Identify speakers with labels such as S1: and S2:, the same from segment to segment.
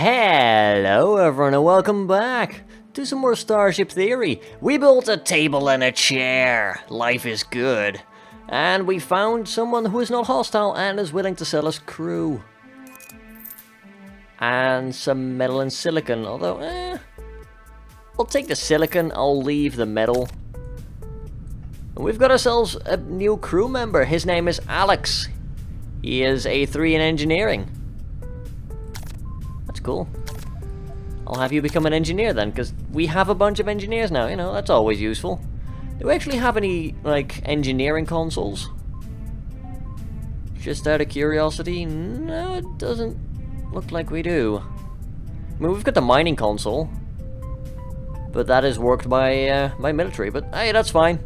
S1: Hello everyone and welcome back to some more Starship Theory. We built a table and a chair. Life is good. And we found someone who is not hostile and is willing to sell us crew. And some metal and silicon, although, I'll take the silicon, I'll leave the metal. And we've got ourselves a new crew member. His name is Alex. He is a 3 in engineering. That's cool. I'll have you become an engineer then, because we have a bunch of engineers now, you know, that's always useful. Do we actually have any, like, engineering consoles? Just out of curiosity? No, it doesn't look like we do. I mean, we've got the mining console. But that is worked by military, but hey, that's fine.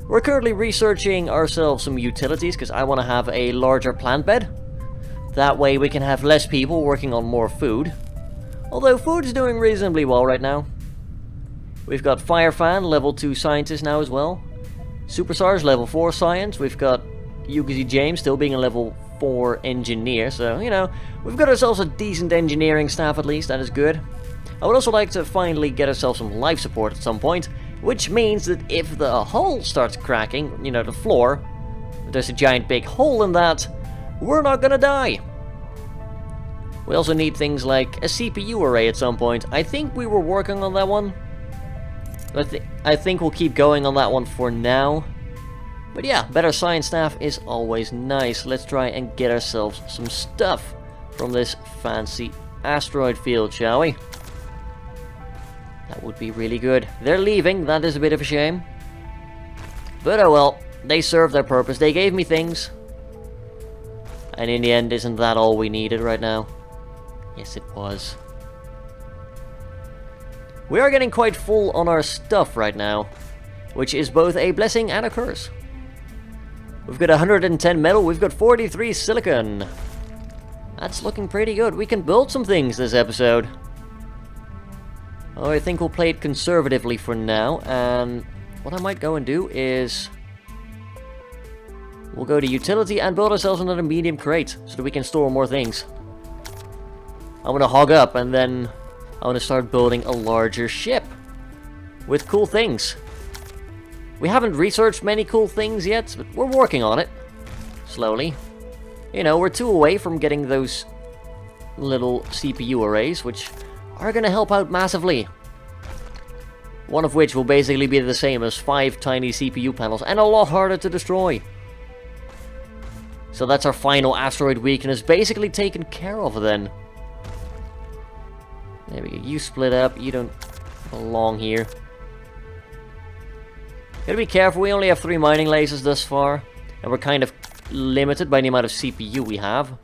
S1: We're currently researching ourselves some utilities, because I want to have a larger plant bed. That way we can have less people working on more food. Although food's doing reasonably well right now. We've got Firefan, level 2 scientist now as well. Super Sarge, level 4 science. We've got Yukizi James still being a level 4 engineer. So, you know, we've got ourselves a decent engineering staff at least. That is good. I would also like to finally get ourselves some life support at some point. Which means that if the hull starts cracking, you know, the floor, there's a giant big hole in that, we're not gonna die. We also need things like a CPU array at some point. I think we were working on that one. I think we'll keep going on that one for now. But yeah, better science staff is always nice. Let's try and get ourselves some stuff from this fancy asteroid field, shall we? That would be really good. They're leaving, that is a bit of a shame. But oh well, they served their purpose. They gave me things. And in the end, isn't that all we needed right now? Yes, it was. We are getting quite full on our stuff right now, which is both a blessing and a curse. We've got 110 metal, we've got 43 silicon. That's looking pretty good. We can build some things this episode. Oh, I think we'll play it conservatively for now, and what I might go and do is we'll go to utility and build ourselves another medium crate so that we can store more things. I'm gonna hog up and then I'm gonna start building a larger ship with cool things. We haven't researched many cool things yet, but we're working on it slowly. You know, we're 2 away from getting those little CPU arrays, which are gonna help out massively. One of which will basically be the same as 5 tiny CPU panels and a lot harder to destroy. So that's our final asteroid weakness basically taken care of then. There we go, you split up, you don't belong here. Gotta be careful, we only have 3 mining lasers thus far. And we're kind of limited by the amount of CPU we have.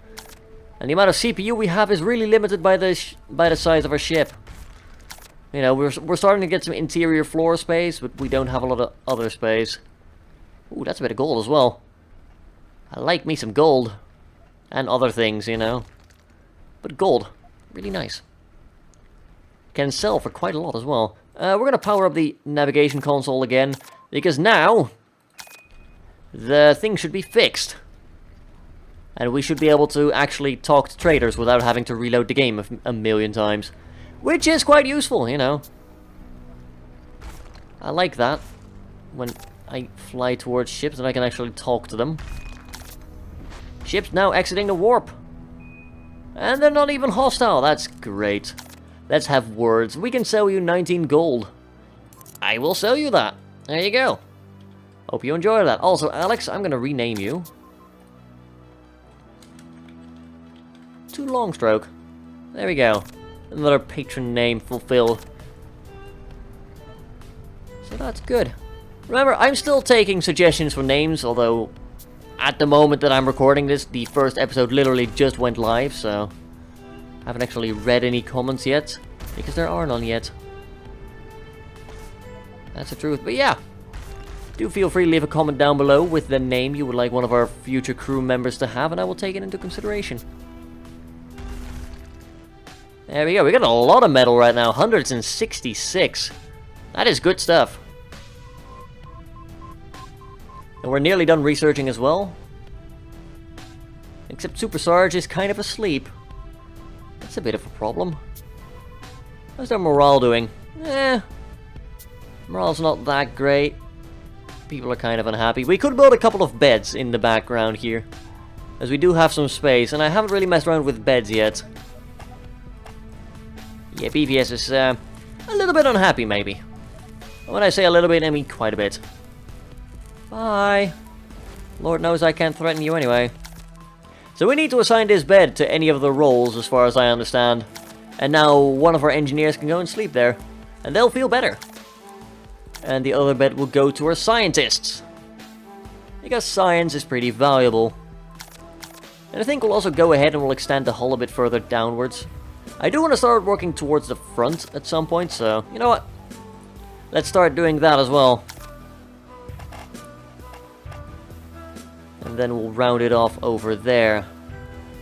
S1: And the amount of CPU we have is really limited by the size of our ship. You know, we're starting to get some interior floor space, but we don't have a lot of other space. Ooh, that's a bit of gold as well. I like me some gold. And other things, you know. But gold, really nice. Can sell for quite a lot as well. We're going to power up the navigation console again, because now the thing should be fixed. And we should be able to actually talk to traders without having to reload the game a million times. Which is quite useful, you know. I like that. When I fly towards ships and I can actually talk to them. Ships now exiting the warp. And they're not even hostile, that's great. Let's have words. We can sell you 19 gold. I will sell you that. There you go. Hope you enjoy that. Also, Alex, I'm going to rename you to Longstroke. There we go. Another patron name fulfilled. So that's good. Remember, I'm still taking suggestions for names, although at the moment that I'm recording this, the first episode literally just went live, so I haven't actually read any comments yet, because there are none yet. That's the truth. But yeah, do feel free to leave a comment down below with the name you would like one of our future crew members to have, and I will take it into consideration. There we go. We got a lot of metal right now. 166. That is good stuff. And we're nearly done researching as well. Except Super Sarge is kind of asleep. That's a bit of a problem. How's their morale doing? Morale's not that great. People are kind of unhappy. We could build a couple of beds in the background here, as we do have some space, and I haven't really messed around with beds yet. Yeah, BVS is a little bit unhappy, maybe. When I say a little bit, I mean quite a bit. Bye. Lord knows I can't threaten you anyway. So we need to assign this bed to any of the roles, as far as I understand. And now one of our engineers can go and sleep there, and they'll feel better. And the other bed will go to our scientists, because science is pretty valuable. And I think we'll also go ahead and we'll extend the hull a bit further downwards. I do want to start working towards the front at some point, so you know what? Let's start doing that as well. And then we'll round it off over there.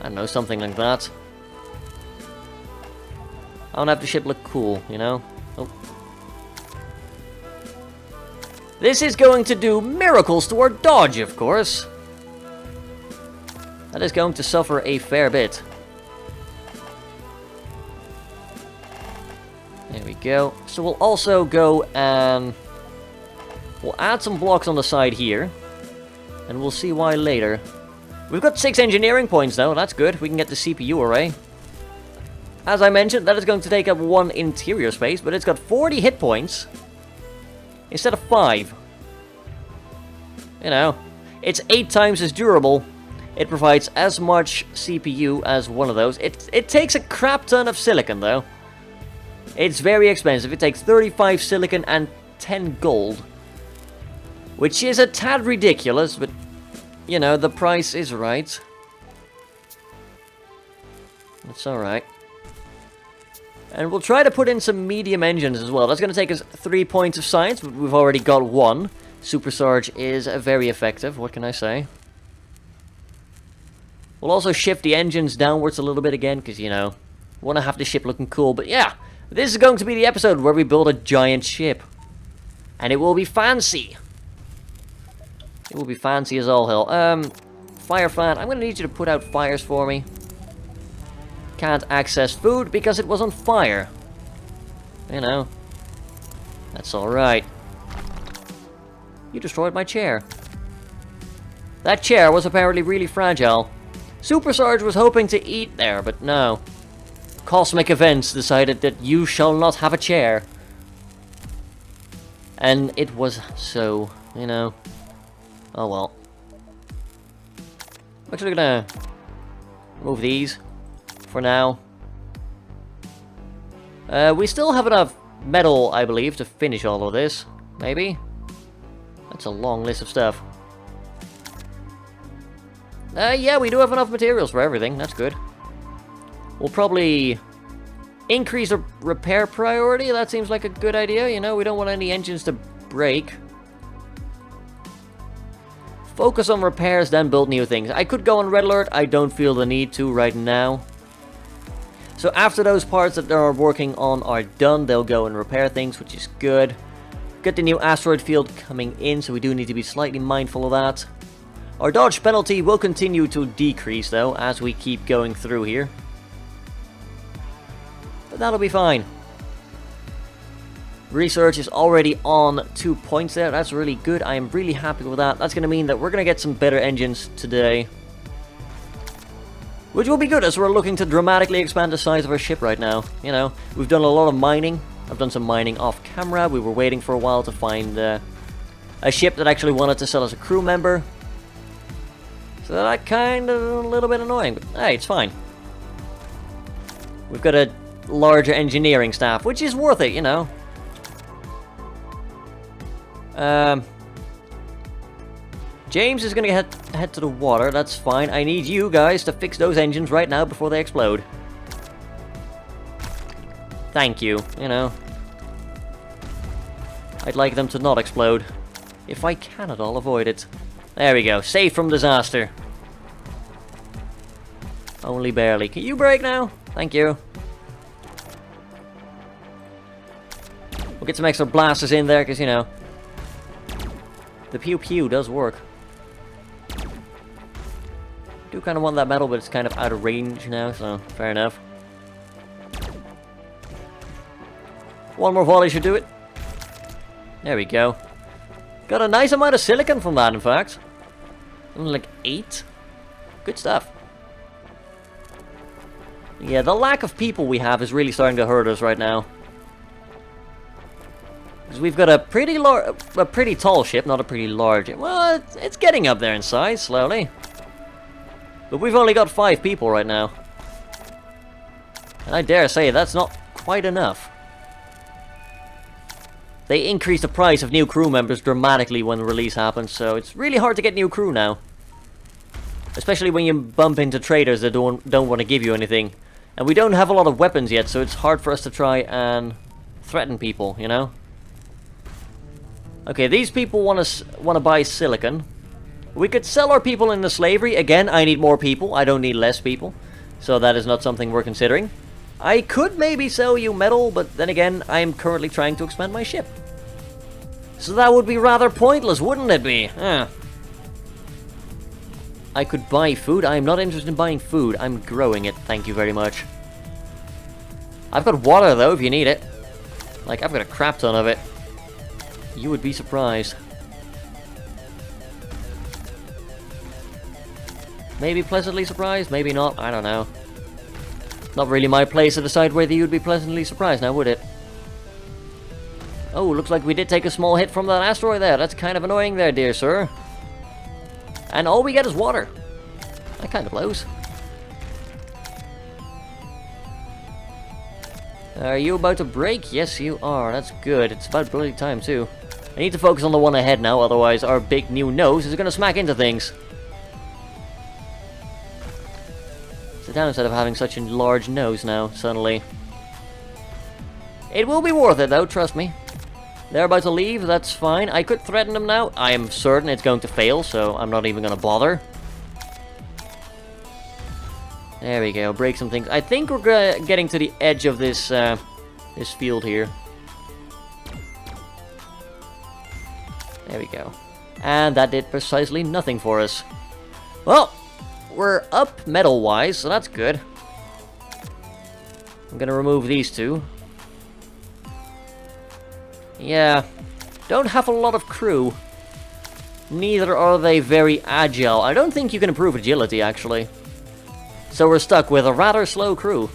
S1: I don't know, something like that. I want to have the ship look cool, you know? Oh. This is going to do miracles to our dodge, of course. That is going to suffer a fair bit. There we go. So we'll also go and we'll add some blocks on the side here. And we'll see why later. We've got 6 engineering points though, that's good. We can get the CPU array. As I mentioned, that is going to take up 1 interior space, but it's got 40 hit points instead of 5. You know, it's 8 times as durable. It provides as much CPU as one of those. It takes a crap ton of silicon though. It's very expensive. It takes 35 silicon and 10 gold. Which is a tad ridiculous, but, you know, the price is right. That's alright. And we'll try to put in some medium engines as well. That's going to take us 3 points of science, but we've already got 1. Supercharge is very effective, what can I say? We'll also shift the engines downwards a little bit again, because, you know, want to have the ship looking cool. But yeah, this is going to be the episode where we build a giant ship. And it will be fancy. It will be fancy as all hell. Fire fan, I'm going to need you to put out fires for me. Can't access food because it was on fire. You know. That's alright. You destroyed my chair. That chair was apparently really fragile. Supersarge was hoping to eat there, but no. Cosmic events decided that you shall not have a chair. And it was so, you know. Oh well. I'm actually gonna remove these for now. We still have enough metal, I believe, to finish all of this. Maybe? That's a long list of stuff. Yeah, we do have enough materials for everything. That's good. We'll probably increase the repair priority. That seems like a good idea. You know, we don't want any engines to break. Focus on repairs, then build new things. I could go on red alert. I don't feel the need to right now. So after those parts that they're working on are done, they'll go and repair things, which is good. Got the new asteroid field coming in, so we do need to be slightly mindful of that. Our dodge penalty will continue to decrease, though, as we keep going through here. But that'll be fine. Research is already on 2 points there. That's really good. I am really happy with that. That's going to mean that we're going to get some better engines today. Which will be good as we're looking to dramatically expand the size of our ship right now. You know, we've done a lot of mining. I've done some mining off camera. We were waiting for a while to find a ship that actually wanted to sell us a crew member. So that kind of a little bit annoying, but hey, it's fine. We've got a larger engineering staff, which is worth it, you know. James is gonna head to the water, that's fine. I need you guys to fix those engines right now before they explode. Thank you, you know. I'd like them to not explode. If I can at all avoid it. There we go, safe from disaster. Only barely. Can you brake now? Thank you. We'll get some extra blasters in there, because, you know, the pew pew does work. Do kind of want that metal, but it's kind of out of range now, so fair enough. One more volley should do it. There we go. Got a nice amount of silicon from that, in fact. Something like 8. Good stuff. Yeah, the lack of people we have is really starting to hurt us right now. Because we've got a pretty tall ship, not a pretty large. Well, it's getting up there in size, slowly. But we've only got 5 people right now. And I dare say that's not quite enough. They increase the price of new crew members dramatically when the release happens, so it's really hard to get new crew now. Especially when you bump into traders that don't want to give you anything. And we don't have a lot of weapons yet, so it's hard for us to try and threaten people, you know? Okay, these people want to buy silicon. We could sell our people into slavery. Again, I need more people. I don't need less people. So that is not something we're considering. I could maybe sell you metal, but then again, I am currently trying to expand my ship. So that would be rather pointless, wouldn't it be? I could buy food. I am not interested in buying food. I'm growing it. Thank you very much. I've got water, though, if you need it. Like, I've got a crap ton of it. You would be surprised. Maybe pleasantly surprised, maybe not. I don't know. Not really my place to decide whether you'd be pleasantly surprised now, would it? Oh, looks like we did take a small hit from that asteroid there. That's kind of annoying there, dear sir. And all we get is water. That kind of blows. Are you about to break? Yes, you are. That's good. It's about bloody time, too. I need to focus on the one ahead now, otherwise our big new nose is going to smack into things. Sit down instead of having such a large nose now, suddenly. It will be worth it, though, trust me. They're about to leave, that's fine. I could threaten them now. I am certain it's going to fail, so I'm not even going to bother. There we go, break some things. I think we're getting to the edge of this this field here. There we go. And that did precisely nothing for us. Well, we're up metal-wise, so that's good. I'm gonna remove these two. Yeah, don't have a lot of crew. Neither are they very agile. I don't think you can improve agility, actually. So we're stuck with a rather slow crew.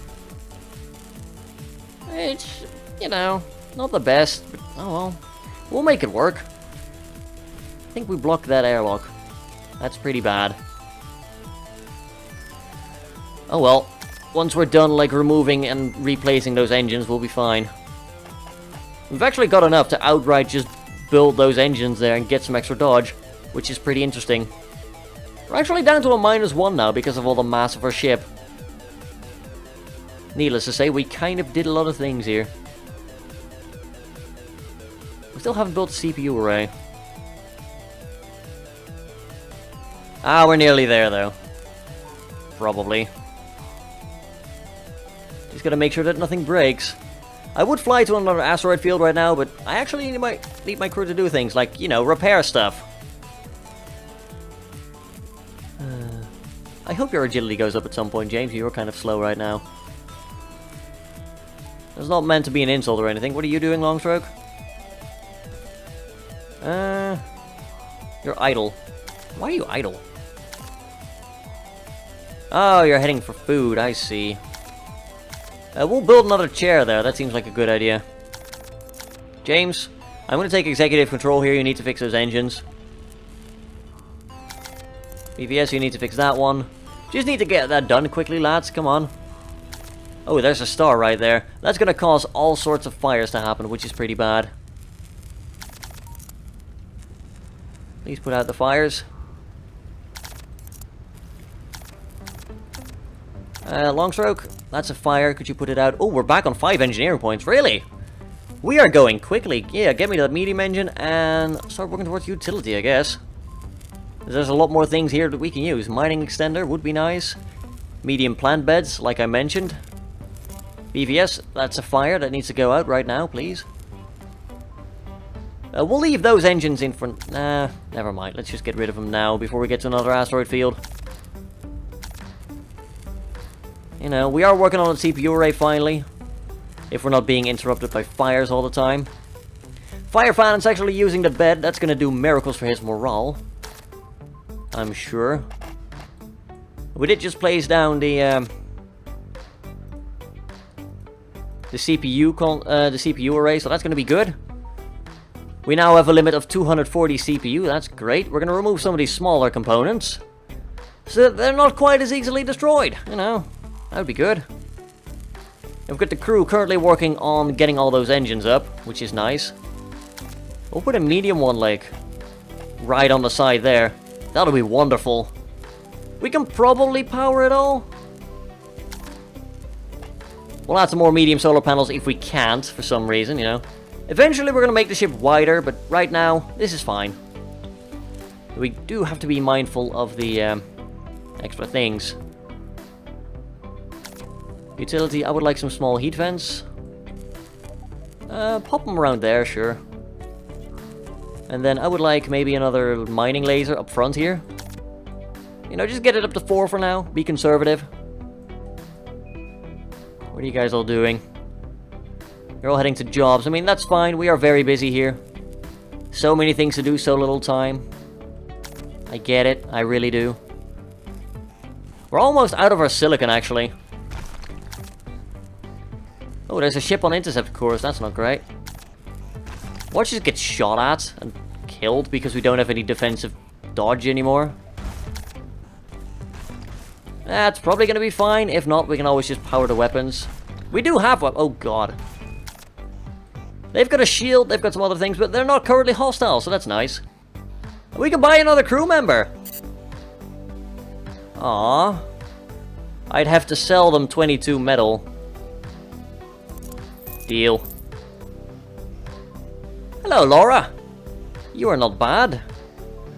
S1: It's, you know, not the best, but oh well. We'll make it work. I think we blocked that airlock. That's pretty bad. Oh well. Once we're done, like, removing and replacing those engines, we'll be fine. We've actually got enough to outright just build those engines there and get some extra dodge, which is pretty interesting. We're actually down to a -1 now because of all the mass of our ship. Needless to say, we kind of did a lot of things here. We still haven't built a CPU array. Ah, we're nearly there, though. Probably. Just gotta make sure that nothing breaks. I would fly to another asteroid field right now, but I actually need my crew to do things like, you know, repair stuff. I hope your agility goes up at some point, James. You're kind of slow right now. It's not meant to be an insult or anything. What are you doing, Longstroke? You're idle. Why are you idle? Oh, you're heading for food. I see. We'll build another chair there. That seems like a good idea. James, I'm going to take executive control here. You need to fix those engines. BVS, you need to fix that one. Just need to get that done quickly, lads. Come on. Oh, there's a star right there. That's going to cause all sorts of fires to happen, which is pretty bad. Please put out the fires. Longstroke, that's a fire. Could you put it out? Oh, we're back on 5 engineering points. Really? We are going quickly. Yeah, get me that medium engine and start working towards utility, I guess. There's a lot more things here that we can use. Mining extender would be nice. Medium plant beds, like I mentioned. BVS, that's a fire that needs to go out right now, please. We'll leave those engines in front. Nah, never mind. Let's just get rid of them now before we get to another asteroid field. You know, we are working on a CPU array finally. If we're not being interrupted by fires all the time. Firefan is actually using the bed. That's gonna do miracles for his morale. I'm sure. We did just place down the CPU array, so that's gonna be good. We now have a limit of 240 CPU. That's great. We're gonna remove some of these smaller components, so that they're not quite as easily destroyed. You know, that would be good. And we've got the crew currently working on getting all those engines up, which is nice. We'll put a medium one, like, right on the side there. That'll be wonderful. We can probably power it all. We'll add some more medium solar panels if we can't, for some reason, you know. Eventually we're going to make the ship wider, but right now, this is fine. We do have to be mindful of the extra things. Utility, I would like some small heat vents. Pop them around there, sure. And then I would like maybe another mining laser up front here. You know, just get it up to 4 for now. Be conservative. What are you guys all doing? You're all heading to jobs. I mean, that's fine. We are very busy here. So many things to do, so little time. I get it. I really do. We're almost out of our silicon, actually. Oh, there's a ship on intercept course. That's not great. Watch us get shot at and killed because we don't have any defensive dodge anymore. That's probably going to be fine. If not, we can always just power the weapons. We do have one. Oh, God. They've got a shield. They've got some other things, but they're not currently hostile, so that's nice. We can buy another crew member. Aww. I'd have to sell them 22 metal. Deal. Hello, Laura. You are not bad.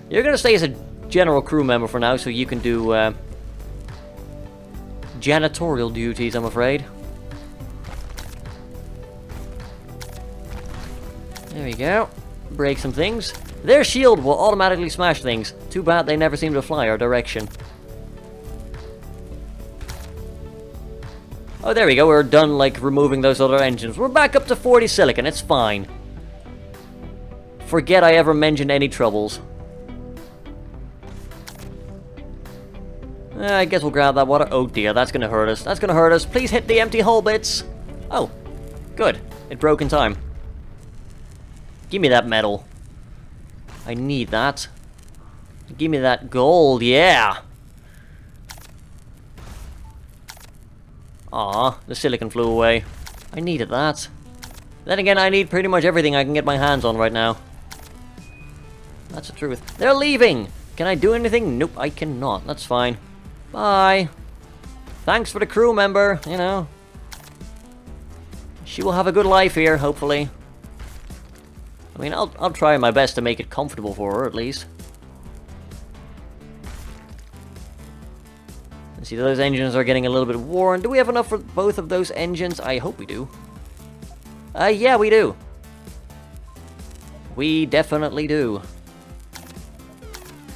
S1: You're going to stay as a general crew member for now, so you can do janitorial duties, I'm afraid. There we go. Break some things. Their shield will automatically smash things. Too bad they never seem to fly our direction. Oh, there we go. We're done, like, removing those other engines. We're back up to 40 silicon. It's fine. Forget I ever mentioned any troubles. I guess we'll grab that water. Oh dear, that's gonna hurt us. That's gonna hurt us. Please hit the empty hull bits. Oh, good. It broke in time. Give me that metal. I need that. Give me that gold, yeah. Aw, the silicon flew away. I needed that. Then again, I need pretty much everything I can get my hands on right now. That's the truth. They're leaving! Can I do anything? Nope, I cannot. That's fine. Bye. Thanks for the crew member, you know. She will have a good life here, hopefully. I mean, I'll try my best to make it comfortable for her, at least. And see, those engines are getting a little bit worn. Do we have enough for both of those engines? I hope we do. Yeah, we do. We definitely do.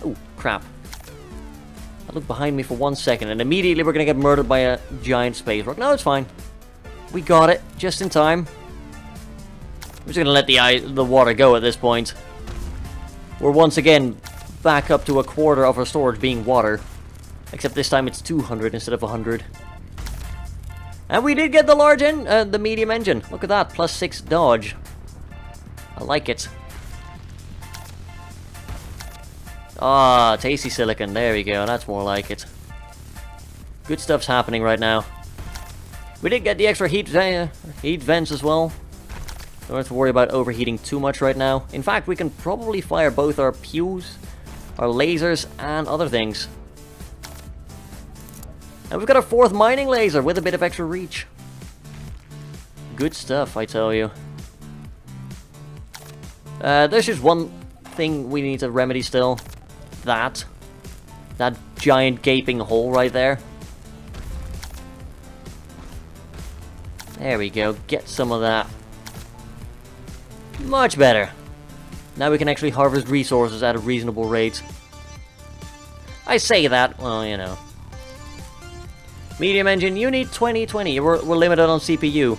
S1: Oh, crap. I looked behind me for 1 second, and immediately we're gonna get murdered by a giant space rock. No, it's fine. We got it, just in time. I'm just gonna let the water go at this point. We're once again back up to a quarter of our storage being water. Except this time it's 200 instead of 100. And we did get the the medium engine. Look at that, +6 dodge. I like it. Ah, tasty silicon. There we go. That's more like it. Good stuff's happening right now. We did get the extra heat vents as well. Don't have to worry about overheating too much right now. In fact, we can probably fire both our pews, our lasers, and other things. And we've got a 4th mining laser with a bit of extra reach. Good stuff, I tell you. There's just one thing we need to remedy still. That giant gaping hole right there. There we go. Get some of that. Much better. Now we can actually harvest resources at a reasonable rate. I say that, well, you know. Medium engine, you need 2020. We're limited on CPU.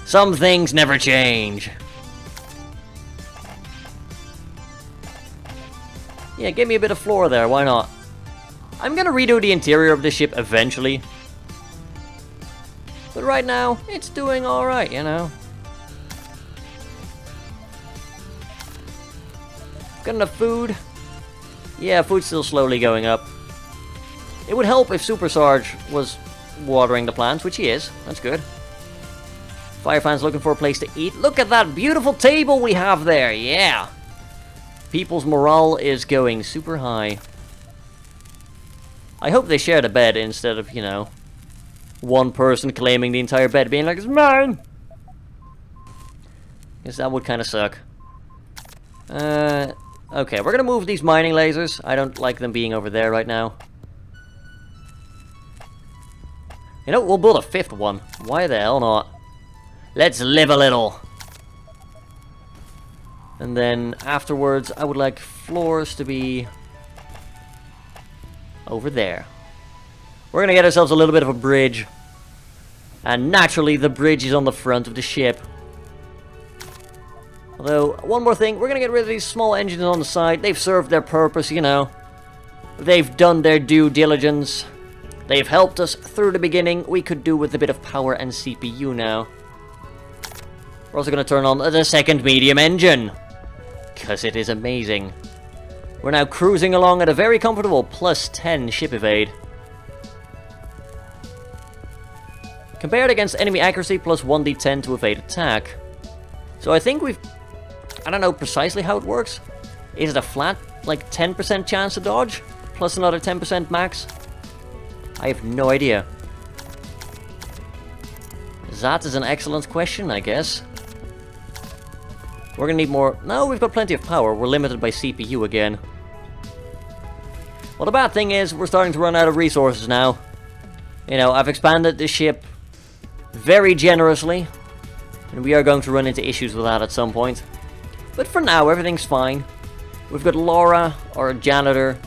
S1: Some things never change. Yeah, give me a bit of floor there, why not? I'm gonna redo the interior of the ship eventually. But right now, it's doing alright, you know. Got enough food? Yeah, food's still slowly going up. It would help if Super Sarge was watering the plants, which he is. That's good. Firefan's looking for a place to eat. Look at that beautiful table we have there, yeah! People's morale is going super high. I hope they share the bed instead of, you know, one person claiming the entire bed, being like, it's mine! Because that would kind of suck. Okay, we're gonna move these mining lasers. I don't like them being over there right now. You know, we'll build a fifth one. Why the hell not? Let's live a little. And then afterwards, I would like floors to be over there. We're gonna get ourselves a little bit of a bridge. And naturally, the bridge is on the front of the ship. Although, one more thing, we're gonna get rid of these small engines on the side. They've served their purpose, you know. They've done their due diligence. They've helped us through the beginning. We could do with a bit of power and CPU now. We're also gonna turn on the second medium engine. Because it is amazing. We're now cruising along at a very comfortable +10 ship evade. Compared against enemy accuracy +1d10 to evade attack. So I think we've... I don't know precisely how it works. Is it a flat, like, 10% chance to dodge? Plus another 10% max? I have no idea. That is an excellent question, I guess. We're gonna need more... No, we've got plenty of power. We're limited by CPU again. Well, the bad thing is, we're starting to run out of resources now. You know, I've expanded the ship very generously. And we are going to run into issues with that at some point. But for now, everything's fine. We've got Laura, our janitor,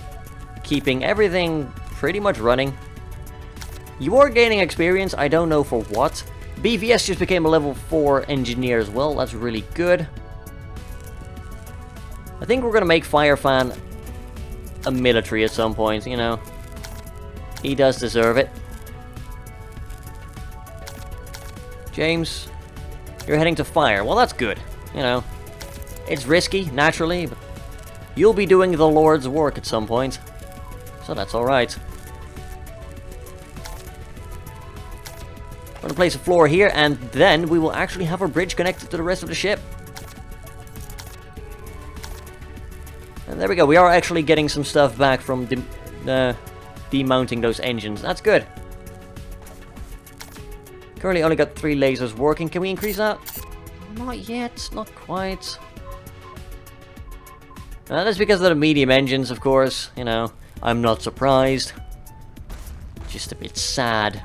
S1: keeping everything pretty much running. You are gaining experience, I don't know for what. BVS just became a level 4 engineer as well, that's really good. I think we're gonna make Firefan a military at some point, you know. He does deserve it. James, you're heading to fire. Well, that's good, you know. It's risky, naturally, but you'll be doing the Lord's work at some point. So that's alright. We're gonna place a floor here, and then we will actually have our bridge connected to the rest of the ship. And there we go, we are actually getting some stuff back from demounting those engines. That's good. Currently only got 3 lasers working. Can we increase that? Not yet, not quite. That's because of the medium engines, of course. You know, I'm not surprised. Just a bit sad.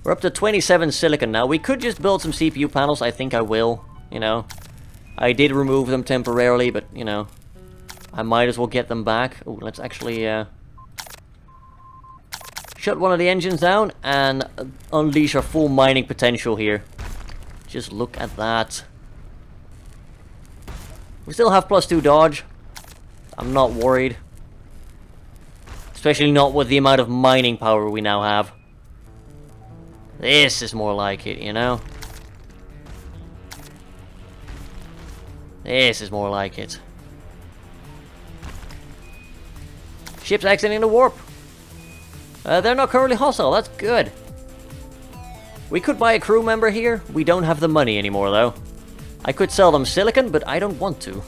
S1: We're up to 27 silicon now. We could just build some CPU panels. I think I will, you know. I did remove them temporarily, but, you know, I might as well get them back. Oh, let's actually shut one of the engines down and unleash our full mining potential here. Just look at that. We still have +2 dodge. I'm not worried. Especially not with the amount of mining power we now have. This is more like it, you know? This is more like it. Ship's exiting the warp. They're not currently hostile, that's good. We could buy a crew member here. We don't have the money anymore, though. I could sell them silicon, but I don't want to.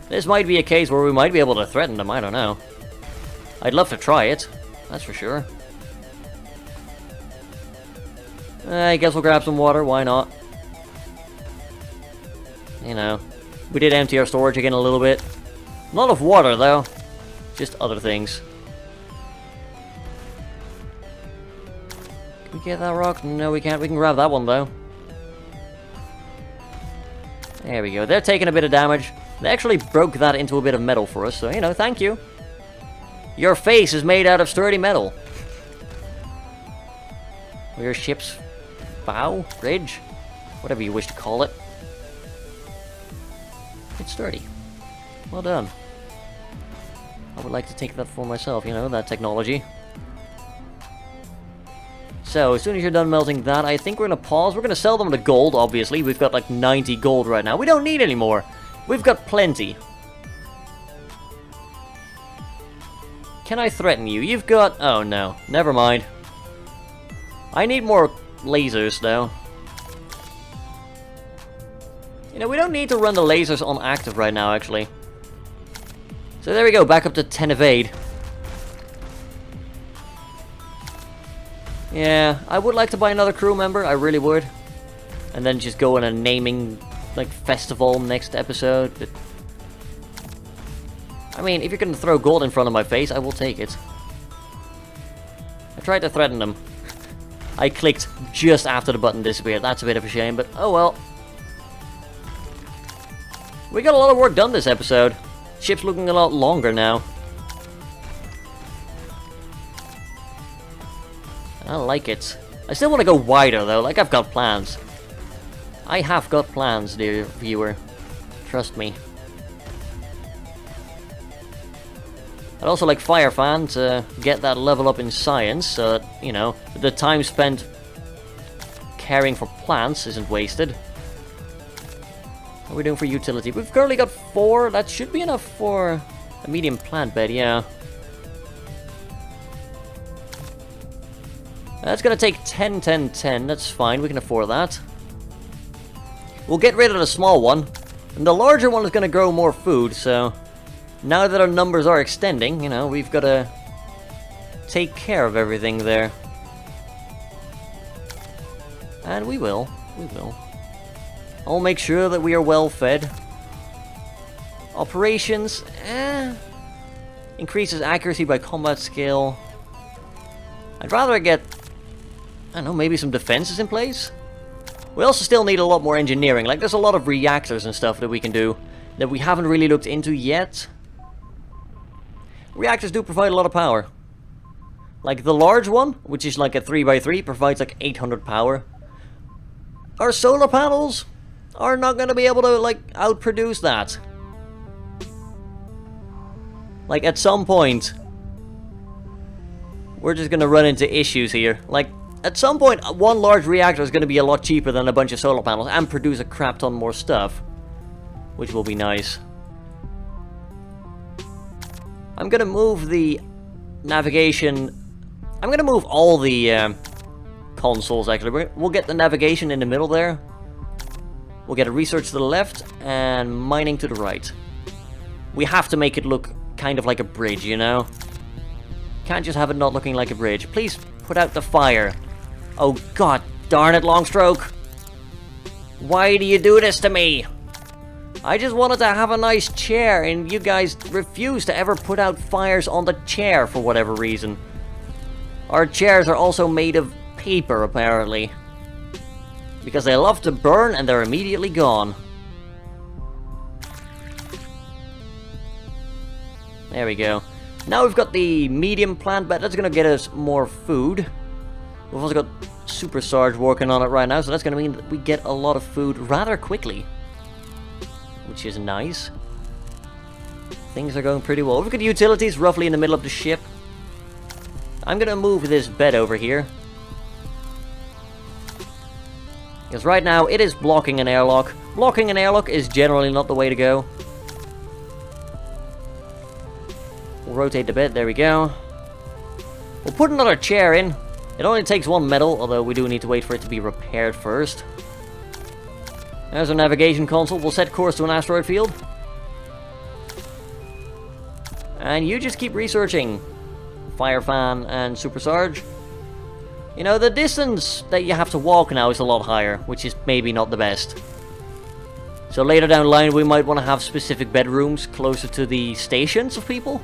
S1: This might be a case where we might be able to threaten them, I don't know. I'd love to try it, that's for sure. I guess we'll grab some water, why not? You know, we did empty our storage again a little bit. Not of water, though. Just other things. Can we get that rock? No, we can't. We can grab that one, though. There we go. They're taking a bit of damage. They actually broke that into a bit of metal for us, so, you know, thank you. Your face is made out of sturdy metal. Your ship's bow? Bridge? Whatever you wish to call it. It's sturdy. Well done. I would like to take that for myself, you know, that technology. So, as soon as you're done melting that, I think we're going to pause. We're going to sell them the gold, obviously. We've got like 90 gold right now. We don't need any more. We've got plenty. Can I threaten you? You've got... Oh, no. Never mind. I need more lasers, though. You know, we don't need to run the lasers on active right now, actually. So there we go. Back up to 10 evade. Yeah, I would like to buy another crew member, I really would. And then just go on a naming, like, festival next episode. But I mean, if you're gonna throw gold in front of my face, I will take it. I tried to threaten them. I clicked just after the button disappeared. That's a bit of a shame, but oh well. We got a lot of work done this episode. Ship's looking a lot longer now. I like it. I still want to go wider though, like I've got plans. I have got plans, dear viewer. Trust me. I'd also like Firefan to get that level up in science, so that, you know, the time spent caring for plants isn't wasted. What are we doing for utility? We've currently got 4. That should be enough for a medium plant bed, yeah. That's gonna take 10, 10, 10. That's fine, we can afford that. We'll get rid of the small one. And the larger one is gonna grow more food, so... Now that our numbers are extending, you know, we've gotta... take care of everything there. And we will. We will. I'll make sure that we are well fed. Operations, increases accuracy by combat skill. I'd rather get... I don't know, maybe some defenses in place? We also still need a lot more engineering. Like, there's a lot of reactors and stuff that we can do that we haven't really looked into yet. Reactors do provide a lot of power. Like, the large one, which is like a 3x3, provides like 800 power. Our solar panels are not going to be able to, like, outproduce that. Like, at some point, we're just going to run into issues here. Like, at some point, one large reactor is going to be a lot cheaper than a bunch of solar panels and produce a crap ton more stuff. Which will be nice. I'm going to move the navigation... I'm going to move all the consoles, actually. We'll get the navigation in the middle there. We'll get a research to the left and mining to the right. We have to make it look kind of like a bridge, you know? Can't just have it not looking like a bridge. Please put out the fire. Oh god darn it, Longstroke. Why do you do this to me? I just wanted to have a nice chair and you guys refuse to ever put out fires on the chair for whatever reason. Our chairs are also made of paper, apparently. Because they love to burn and they're immediately gone. There we go. Now we've got the medium plant bed. That's going to get us more food. We've also got Super Sarge working on it right now, so that's going to mean that we get a lot of food rather quickly. Which is nice. Things are going pretty well. We've got utilities roughly in the middle of the ship. I'm going to move this bed over here. Because right now it is blocking an airlock. Blocking an airlock is generally not the way to go. We'll rotate the bed, there we go. We'll put another chair in. It only takes 1 metal, although we do need to wait for it to be repaired first. There's our navigation console. We'll set course to an asteroid field. And you just keep researching, Firefan and Super Sarge. You know, the distance that you have to walk now is a lot higher, which is maybe not the best. So later down the line we might want to have specific bedrooms closer to the stations of people.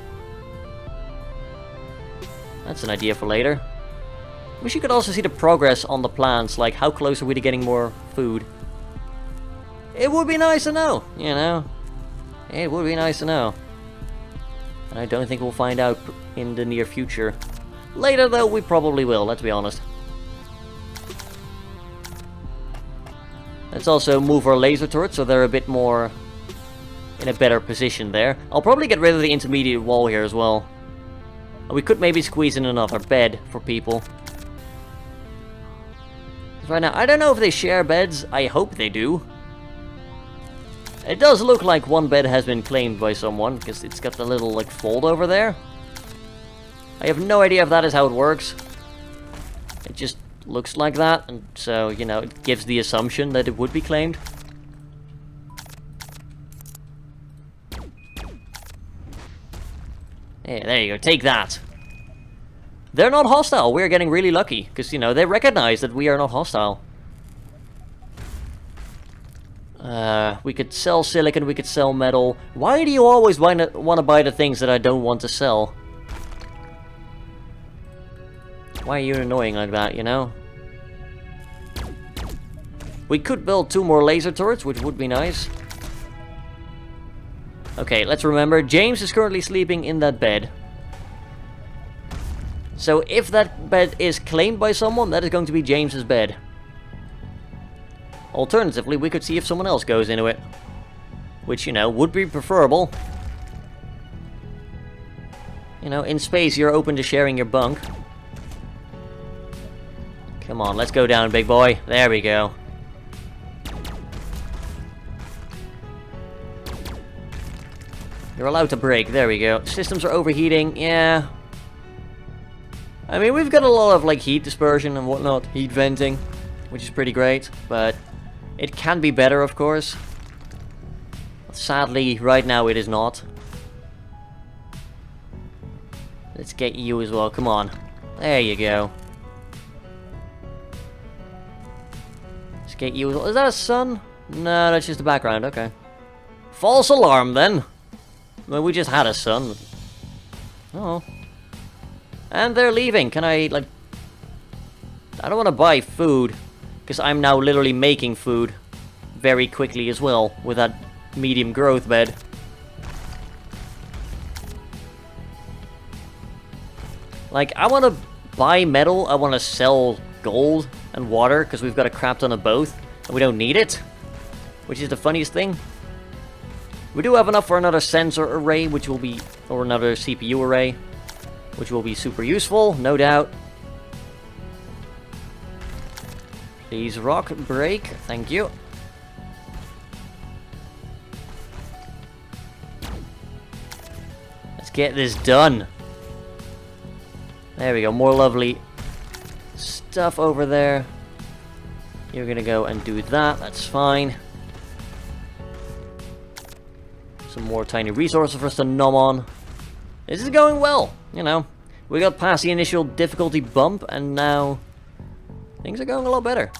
S1: That's an idea for later. Wish you could also see the progress on the plants, like how close are we to getting more food. It would be nice to know, you know. It would be nice to know. And I don't think we'll find out in the near future. Later, though, we probably will, let's be honest. Let's also move our laser turrets so they're a bit more in a better position there. I'll probably get rid of the intermediate wall here as well. And we could maybe squeeze in another bed for people. Right now, I don't know if they share beds. I hope they do. It does look like one bed has been claimed by someone, because it's got the little, like, fold over there. I have no idea if that is how it works. It just looks like that, and so, you know, it gives the assumption that it would be claimed. Yeah, there you go, take that. They're not hostile, we're getting really lucky, because, you know, they recognize that we are not hostile. We could sell silicon, we could sell metal. Why do you always want to buy the things that I don't want to sell? Why are you annoying like that, you know? We could build 2 more laser turrets, which would be nice. Okay, let's remember, James is currently sleeping in that bed. So if that bed is claimed by someone, that is going to be James's bed. Alternatively, we could see if someone else goes into it. Which, you know, would be preferable. You know, in space, you're open to sharing your bunk. Come on, let's go down, big boy. There we go. You're allowed to break. There we go. Systems are overheating. Yeah. I mean, we've got a lot of, like, heat dispersion and whatnot. Heat venting, which is pretty great. But it can be better, of course. Sadly, right now it is not. Let's get you as well. Come on. There you go. Let's get you as well. Is that a sun? No, that's just the background. Okay. False alarm, then. Well, we just had a sun. Oh. And they're leaving. Can I, like... I don't want to buy food. Because I'm now literally making food. Very quickly as well. With that medium growth bed. Like, I want to buy metal. I want to sell gold and water. Because we've got a crap ton of both. And we don't need it. Which is the funniest thing. We do have enough for another sensor array. Which will be... Or another CPU array. Which will be super useful, no doubt. Please rock, break, thank you. Let's get this done. There we go, more lovely stuff over there. You're gonna go and do that, that's fine. Some more tiny resources for us to nom on. This is going well, you know. We got past the initial difficulty bump, and now things are going a lot better.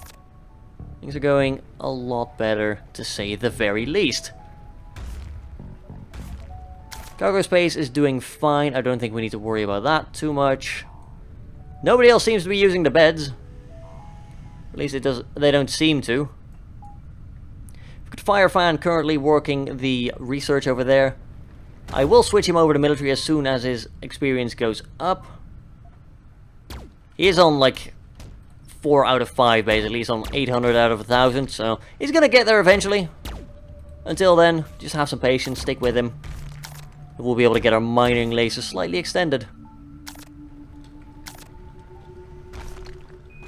S1: Things are going a lot better, to say the very least. Cargo space is doing fine. I don't think we need to worry about that too much. Nobody else seems to be using the beds. At least they don't seem to. We've got Firefan currently working the research over there. I will switch him over to military as soon as his experience goes up. He is on like 4 out of 5 basically. He's on 800 out of 1000, so he's gonna get there eventually. Until then, just have some patience, stick with him. We'll be able to get our mining laser slightly extended.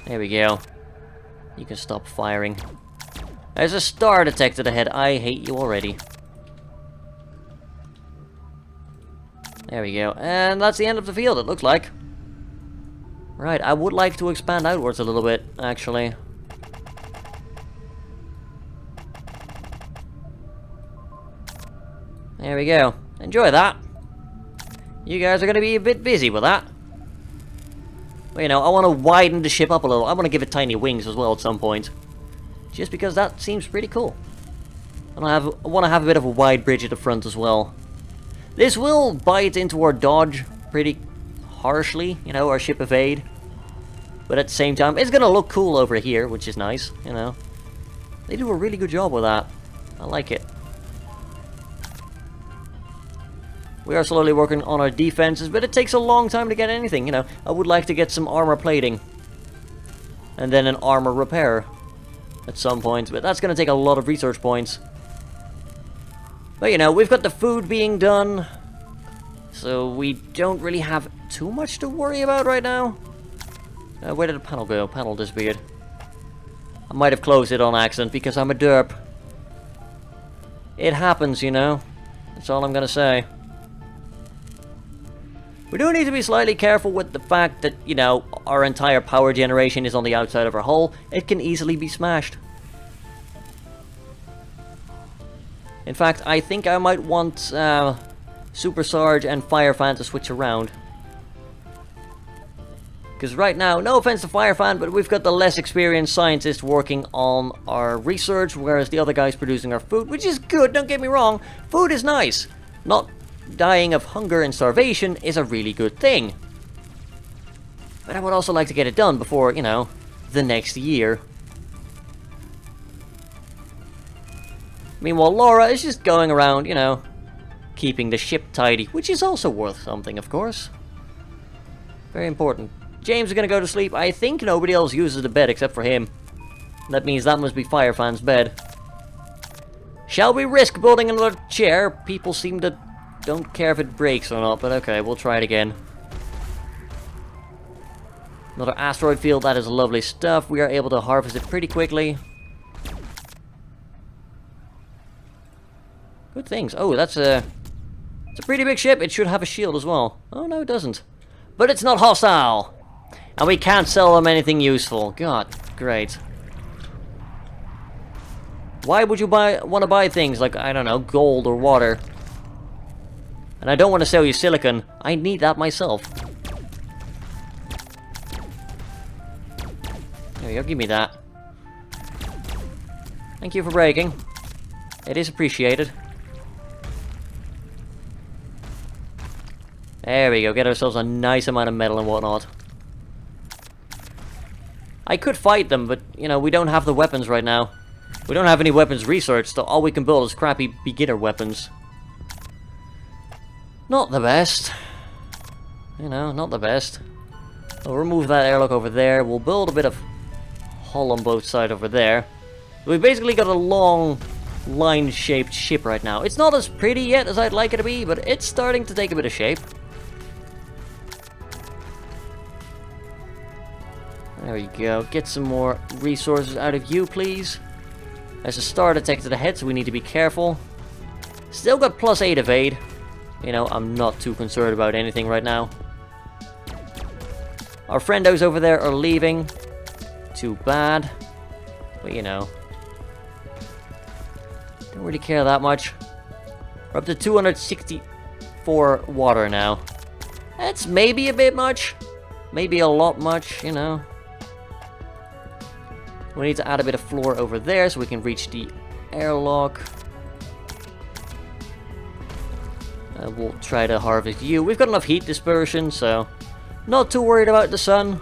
S1: There we go. You can stop firing. There's a star detected ahead. I hate you already. There we go. And that's the end of the field, it looks like. Right, I would like to expand outwards a little bit, actually. There we go. Enjoy that. You guys are going to be a bit busy with that. But, you know, I want to widen the ship up a little. I want to give it tiny wings as well at some point. Just because that seems pretty cool. And I want to have a bit of a wide bridge at the front as well. This will bite into our dodge pretty harshly, you know, our ship evade. But at the same time, it's going to look cool over here, which is nice, you know. They do a really good job with that. I like it. We are slowly working on our defenses, but it takes a long time to get anything, you know. I would like to get some armor plating. And then an armor repair. At some point, but that's going to take a lot of research points. But you know, we've got the food being done. So we don't really have too much to worry about right now. Where did the panel go? Panel disappeared. I might have closed it on accident because I'm a derp. It happens, you know. That's all I'm going to say. We do need to be slightly careful with the fact that, you know, our entire power generation is on the outside of our hull. It can easily be smashed. In fact, I think I might want Super Sarge and Fire Fan to switch around. Because right now, no offense to Fire Fan, but we've got the less experienced scientist working on our research, whereas the other guy's producing our food, which is good, don't get me wrong. Food is nice. Not dying of hunger and starvation is a really good thing. But I would also like to get it done before, you know, the next year. Meanwhile, Laura is just going around, you know, keeping the ship tidy, which is also worth something, of course. Very important. James is going to go to sleep. I think nobody else uses the bed except for him. That means that must be Firefan's bed. Shall we risk building another chair? People seem to don't care if it breaks or not, but okay, we'll try it again. Another asteroid field, that is lovely stuff. We are able to harvest it pretty quickly. Good things. Oh, it's a pretty big ship. It should have a shield as well. Oh, no, it doesn't. But it's not hostile. And we can't sell them anything useful. God, great. Why would you want to buy things like, I don't know, gold or water? And I don't want to sell you silicon. I need that myself. There you go, give me that. Thank you for breaking. It is appreciated. There we go, get ourselves a nice amount of metal and whatnot. I could fight them, but, you know, we don't have the weapons right now. We don't have any weapons researched, so all we can build is crappy beginner weapons. Not the best. You know, not the best. We'll remove that airlock over there. We'll build a bit of hull on both sides over there. We've basically got a long, line-shaped ship right now. It's not as pretty yet as I'd like it to be, but it's starting to take a bit of shape. There we go. Get some more resources out of you, please. There's a star detector ahead, so we need to be careful. Still got +8 evade. You know, I'm not too concerned about anything right now. Our friendos over there are leaving. Too bad. But, you know. Don't really care that much. We're up to 264 water now. That's maybe a bit much. Maybe a lot much, you know. We need to add a bit of floor over there so we can reach the airlock. We'll try to harvest you. We've got enough heat dispersion, so not too worried about the sun.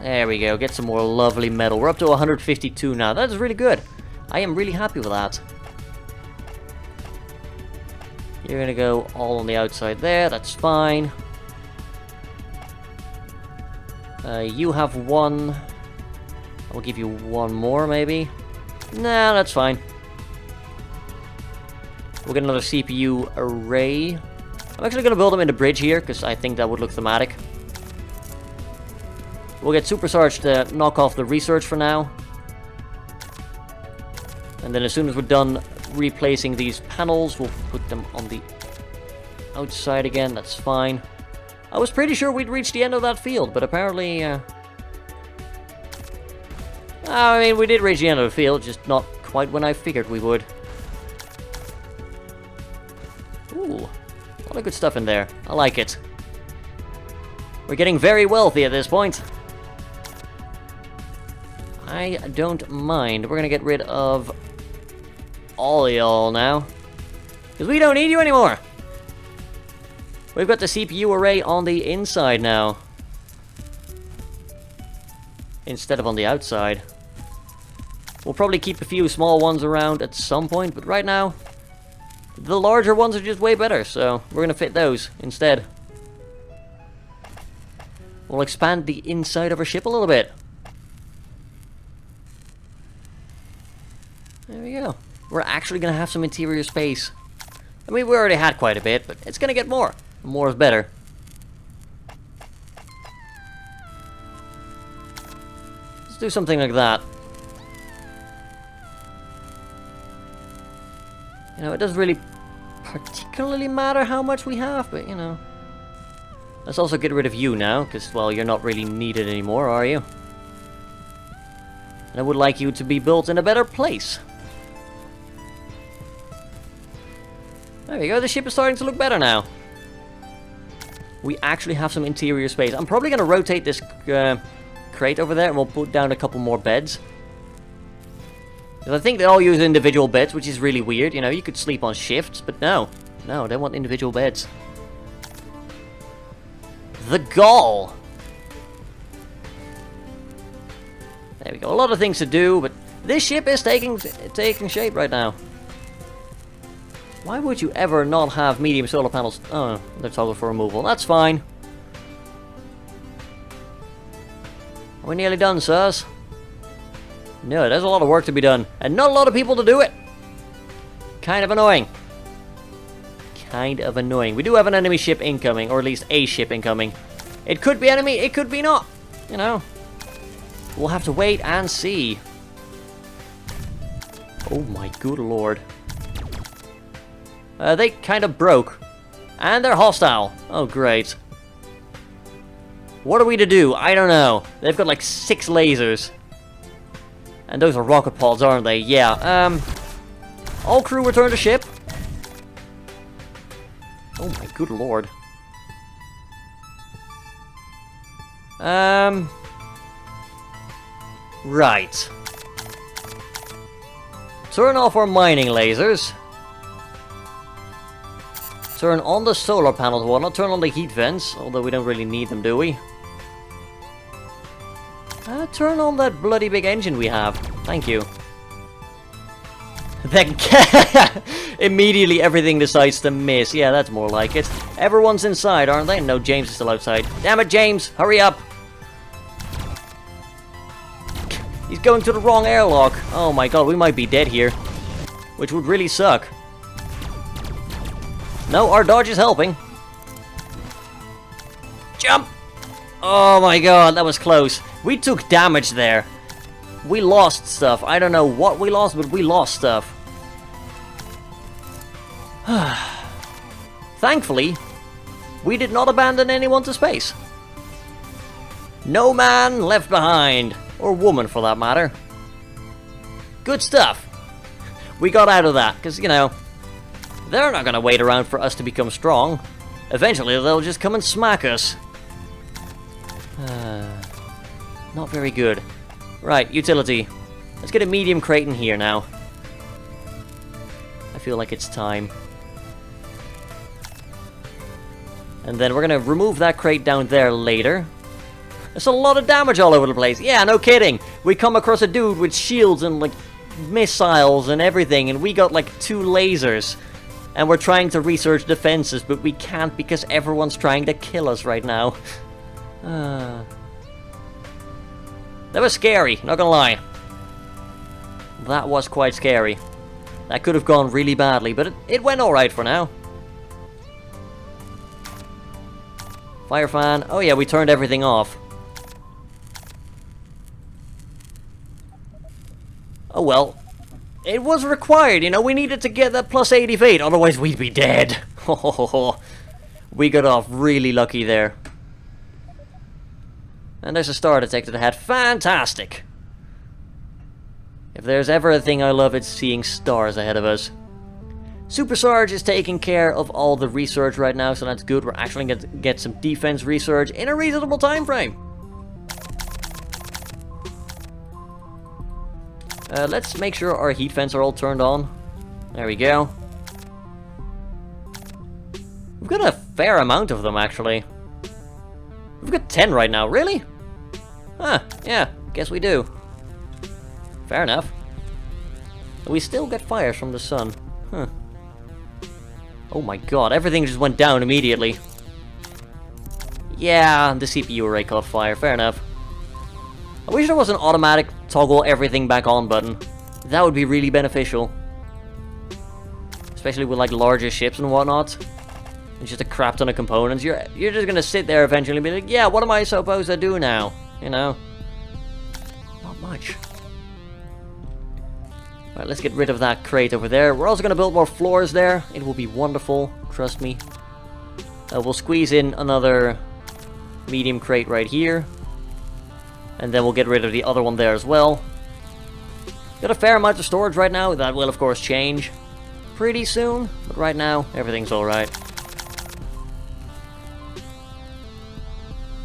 S1: There we go, get some more lovely metal. We're up to 152 now. That is really good. I am really happy with that. You're gonna go all on the outside there, that's fine. You have one. I'll give you one more, maybe. Nah, that's fine. We'll get another CPU array. I'm actually going to build them in the bridge here, because I think that would look thematic. We'll get Super Sarge to knock off the research for now. And then as soon as we're done replacing these panels, we'll put them on the outside again, that's fine. I was pretty sure we'd reach the end of that field, but apparently, I mean, we did reach the end of the field, just not quite when I figured we would. Ooh, a lot of good stuff in there. I like it. We're getting very wealthy at this point. I don't mind. We're gonna get rid of all y'all now, because we don't need you anymore. We've got the CPU array on the inside now, instead of on the outside. We'll probably keep a few small ones around at some point, but right now, the larger ones are just way better, so we're gonna fit those instead. We'll expand the inside of our ship a little bit. There we go. We're actually gonna have some interior space. I mean, we already had quite a bit, but it's gonna get more. More is better. Let's do something like that. You know, it doesn't really particularly matter how much we have, but you know. Let's also get rid of you now, because, well, you're not really needed anymore, are you? And I would like you to be built in a better place. There we go, the ship is starting to look better now. We actually have some interior space. I'm probably going to rotate this crate over there, and we'll put down a couple more beds. Because I think they all use individual beds, which is really weird. You know, you could sleep on shifts, but no. No, they want individual beds. The Gall! There we go. A lot of things to do, but this ship is taking shape right now. Why would you ever not have medium solar panels? Oh, they're toggled for removal. That's fine. We're nearly done, sirs. No, there's a lot of work to be done, and not a lot of people to do it. Kind of annoying. Kind of annoying. We do have an enemy ship incoming, or at least a ship incoming. It could be enemy, it could be not. You know. We'll have to wait and see. Oh my good lord. They kind of broke. And they're hostile. Oh, great. What are we to do? I don't know. They've got like 6 lasers. And those are rocket pods, aren't they? Yeah, all crew return to ship. Oh my good lord. Right. Turn off our mining lasers. Turn on the solar panels, well, not turn on the heat vents, although we don't really need them, do we? Turn on that bloody big engine we have. Thank you. Then immediately everything decides to miss. Yeah, that's more like it. Everyone's inside, aren't they? No, James is still outside. Damn it, James! Hurry up! He's going to the wrong airlock. Oh my god, we might be dead here. Which would really suck. No, our dodge is helping. Jump! Oh my god, that was close. We took damage there. We lost stuff. I don't know what we lost, but we lost stuff. Thankfully, we did not abandon anyone to space. No man left behind. Or woman, for that matter. Good stuff. We got out of that, because, you know, they're not going to wait around for us to become strong. Eventually, they'll just come and smack us. Not very good. Right, utility. Let's get a medium crate in here now. I feel like it's time. And then we're going to remove that crate down there later. There's a lot of damage all over the place. Yeah, no kidding. We come across a dude with shields and, like, missiles and everything, and we got, like, 2 lasers. And we're trying to research defenses, but we can't because everyone's trying to kill us right now. That was scary, not gonna lie. That was quite scary. That could have gone really badly, but it went alright for now. Fire fan. Oh yeah, we turned everything off. Oh well. It was required, you know, we needed to get that plus 80 fate, otherwise we'd be dead. We got off really lucky there. And there's a star detector ahead. Fantastic! If there's ever a thing I love, it's seeing stars ahead of us. Super Sarge is taking care of all the research right now, so that's good. We're actually going to get some defense research in a reasonable time frame. Let's make sure our heat vents are all turned on. There we go. We've got a fair amount of them, actually. We've got 10 right now, really? Huh, yeah, guess we do. Fair enough. We still get fires from the sun. Huh. Oh my god, everything just went down immediately. Yeah, the CPU array caught fire, fair enough. I wish there was an automatic toggle everything back on button. That would be really beneficial. Especially with like larger ships and whatnot. It's just a crap ton of components. You're just gonna sit there eventually and be like, yeah, what am I supposed to do now? You know? Not much. Alright, let's get rid of that crate over there. We're also gonna build more floors there. It will be wonderful, trust me. We'll squeeze in another medium crate right here. And then we'll get rid of the other one there as well. Got a fair amount of storage right now. That will, of course, change pretty soon. But right now, everything's alright.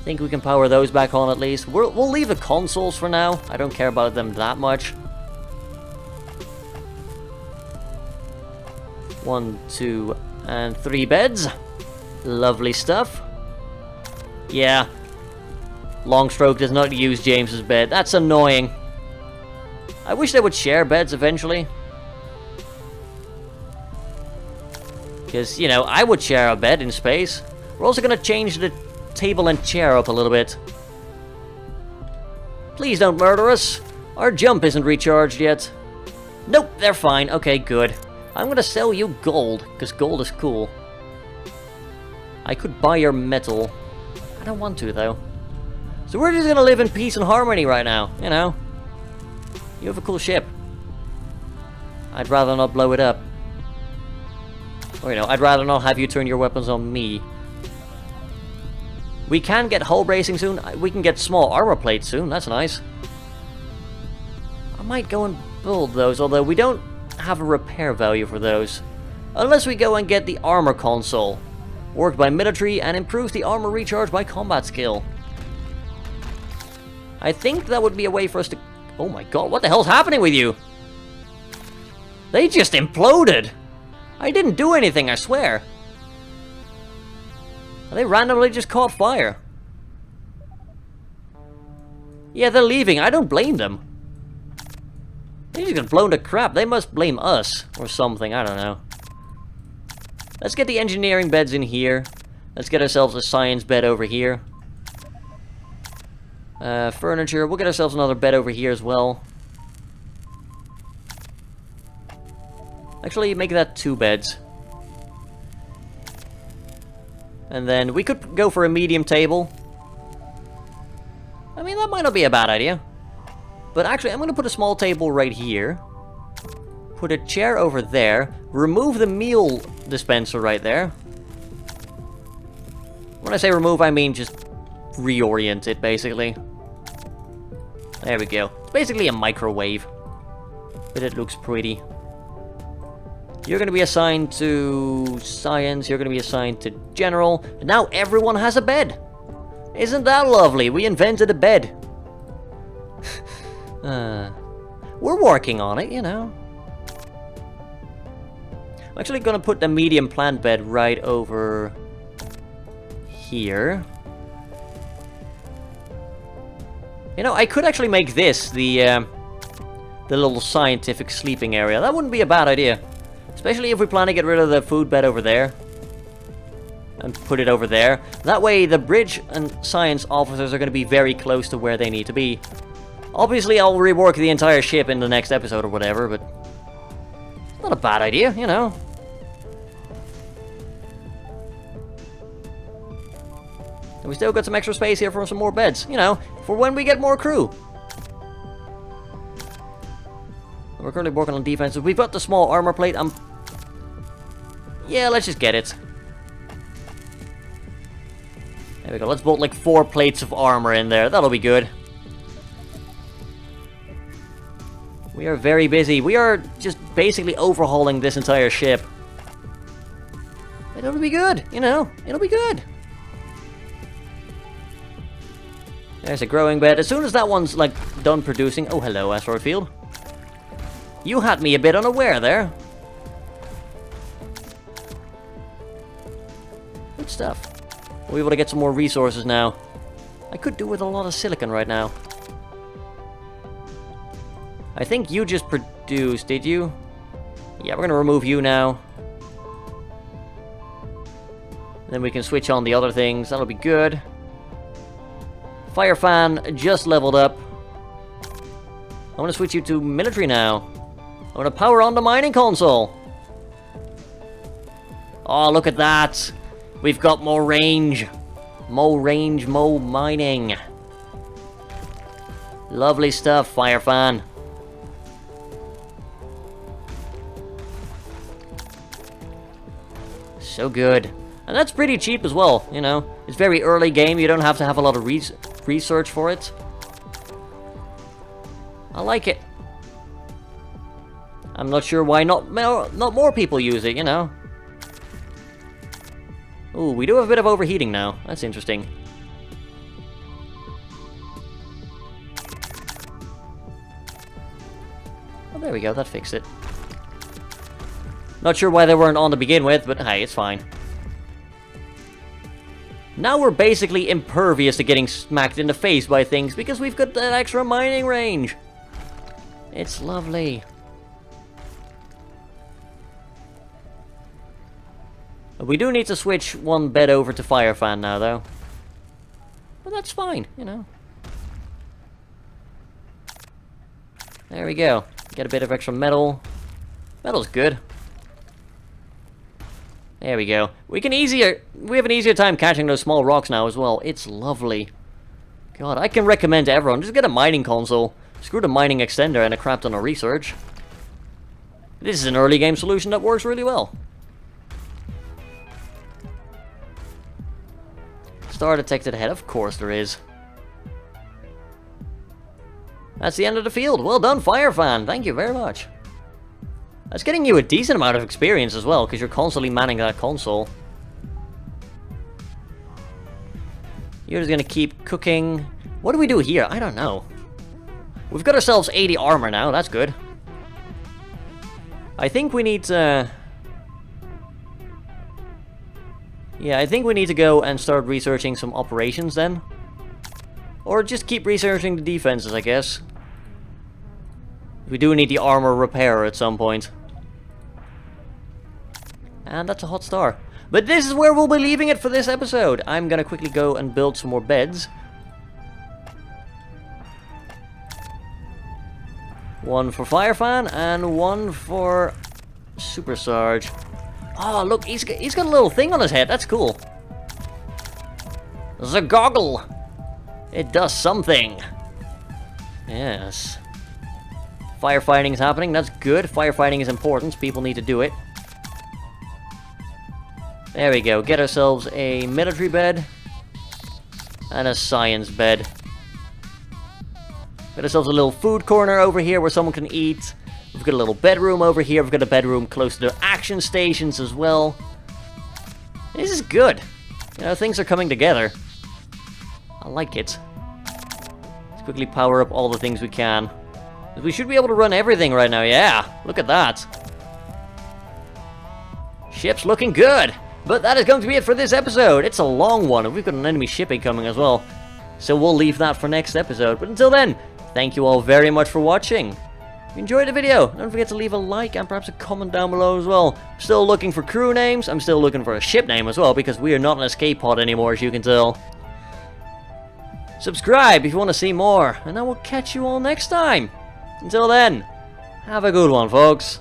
S1: Think we can power those back on at least. We'll leave the consoles for now. I don't care about them that much. 1, 2, and 3 beds. Lovely stuff. Yeah. Longstroke does not use James's bed. That's annoying. I wish they would share beds eventually. Because, you know, I would share a bed in space. We're also going to change the table and chair up a little bit. Please don't murder us. Our jump isn't recharged yet. Nope, they're fine. Okay, good. I'm going to sell you gold, because gold is cool. I could buy your metal. I don't want to, though. So we're just going to live in peace and harmony right now, you know. You have a cool ship. I'd rather not blow it up. Or, you know, I'd rather not have you turn your weapons on me. We can get hull bracing soon. We can get small armor plates soon. That's nice. I might go and build those, although we don't have a repair value for those. Unless we go and get the armor console. Worked by military and improves the armor recharge by combat skill. I think that would be a way for us to... Oh my god, what the hell's happening with you? They just imploded! I didn't do anything, I swear. They randomly just caught fire. Yeah, they're leaving. I don't blame them. They just got blown to crap. They must blame us or something. I don't know. Let's get the engineering beds in here. Let's get ourselves a science bed over here. Furniture. We'll get ourselves another bed over here as well. Actually, make that 2 beds. And then we could go for a medium table. I mean, that might not be a bad idea. But actually, I'm going to put a small table right here. Put a chair over there. Remove the meal dispenser right there. When I say remove, I mean just reorient it, basically. There we go. It's basically a microwave. But it looks pretty. You're going to be assigned to science. You're going to be assigned to general. And now everyone has a bed. Isn't that lovely? We invented a bed. We're working on it, you know. I'm actually going to put the medium plant bed right over here. You know, I could actually make this the little scientific sleeping area. That wouldn't be a bad idea. Especially if we plan to get rid of the food bed over there. And put it over there. That way the bridge and science officers are going to be very close to where they need to be. Obviously I'll rework the entire ship in the next episode or whatever, but... It's not a bad idea, you know. And we still got some extra space here for some more beds, you know, for when we get more crew. We're currently working on defenses. We've got the small armor plate. Yeah, let's just get it. There we go. Let's bolt like 4 plates of armor in there. That'll be good. We are very busy. We are just basically overhauling this entire ship. It'll be good, you know. It'll be good. There's a growing bed. As soon as that one's, like, done producing... Oh, hello, asteroid field. You had me a bit unaware there. Good stuff. We're able to get some more resources now. I could do with a lot of silicon right now. I think you just reduced, did you? Yeah, we're gonna remove you now. Then we can switch on the other things. That'll be good. Fire fan just leveled up. I want to switch you to military now. I want to power on the mining console. Oh, look at that. We've got more range. More range, more mining. Lovely stuff, fire fan. So good. And that's pretty cheap as well, you know. It's very early game, you don't have to have a lot of research for it. I like it. I'm not sure why not more people use it, you know. Ooh, we do have a bit of overheating now. That's interesting. Oh, there we go, that fixed it. Not sure why they weren't on to begin with, but hey, it's fine. Now we're basically impervious to getting smacked in the face by things because we've got that extra mining range. It's lovely. We do need to switch one bed over to fire fan now, though. But that's fine, you know. There we go. Get a bit of extra metal. Metal's good. There we go. We have an easier time catching those small rocks now as well. It's lovely. God, I can recommend to everyone, just get a mining console. Screw the mining extender and a crap ton of research. This is an early game solution that works really well. Star detected ahead, of course there is. That's the end of the field. Well done, fire fan. Thank you very much. That's getting you a decent amount of experience as well, because you're constantly manning that console. You're just gonna keep cooking. What do we do here? I don't know. We've got ourselves 80 armor now, that's good. I think we need to... Yeah, I think we need to go and start researching some operations then. Or just keep researching the defenses, I guess. We do need the armor repair at some point. And that's a hot star. But this is where we'll be leaving it for this episode. I'm gonna quickly go and build some more beds. One for Fire Fan and one for Super Sarge. Oh, look, he's got a little thing on his head. That's cool. The goggle. It does something. Yes. Firefighting is happening. That's good. Firefighting is important. People need to do it. There we go. Get ourselves a military bed and a science bed. Get ourselves a little food corner over here where someone can eat. We've got a little bedroom over here. We've got a bedroom close to the action stations as well. This is good. You know, things are coming together. I like it. Let's quickly power up all the things we can. We should be able to run everything right now. Yeah, look at that. Ship's looking good. But that is going to be it for this episode. It's a long one, and we've got an enemy ship incoming as well. So we'll leave that for next episode. But until then, thank you all very much for watching. If you enjoyed the video, don't forget to leave a like and perhaps a comment down below as well. I'm still looking for crew names. I'm still looking for a ship name as well, because we are not an escape pod anymore, as you can tell. Subscribe if you want to see more, and I will catch you all next time. Until then, have a good one, folks.